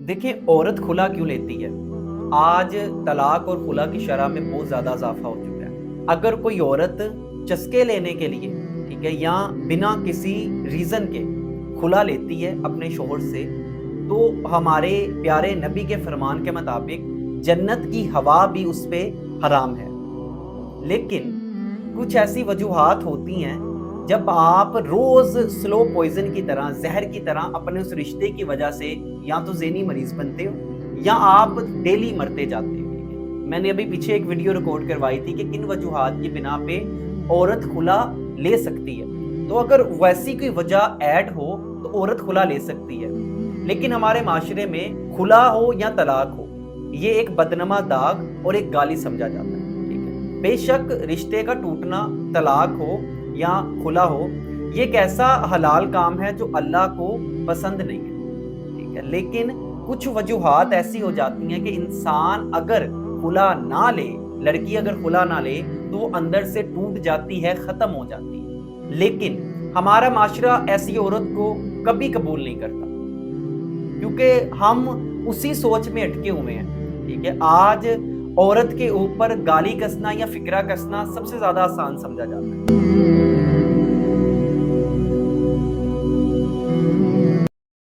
देखिए, औरत खुला क्यों लेती है? आज तलाक और खुला की शरह में बहुत ज़्यादा इज़ाफ़ा हो चुका है। अगर कोई औरत चस्के लेने के लिए, ठीक है, या बिना किसी रीज़न के खुला लेती है अपने शौहर से, तो हमारे प्यारे नबी के फरमान के मुताबिक जन्नत की हवा भी उस पे हराम है। लेकिन कुछ ऐसी वजूहात होती हैं, जब आप रोज़ स्लो पॉइज़न की तरह, ज़हर की तरह अपने उस रिश्ते की वजह से या तो ज़हनी मरीज़ बनते हो या आप डेली मरते जाते हो, ठीक है। मैंने अभी पीछे एक वीडियो रिकॉर्ड करवाई थी कि किन वजूहात की बिना पे औरत खुला ले सकती है। तो अगर वैसी कोई वजह ऐड हो तो औरत खुला ले सकती है। लेकिन हमारे माशरे में खुला हो या तलाक हो, ये एक बदनमा दाग और एक गाली समझा जाता है, ठीक है। बेशक रिश्ते का टूटना, तलाक हो या खुला हो, ये एक ऐसा हलाल काम है जो अल्लाह को पसंद नहीं है, ठीक है। लेकिन कुछ वजूहात ऐसी हो जाती हैं कि इंसान अगर खुला ना ले, लड़की अगर खुला ना ले, तो वो अंदर से टूट जाती है, ख़त्म हो जाती है। लेकिन हमारा माशरा ऐसी औरत को कभी कबूल नहीं करता, क्योंकि हम उसी सोच में अटके हुए हैं, ठीक है। आज औरत के ऊपर गाली कसना या फिक्रा कसना सबसे ज़्यादा आसान समझा जाता है।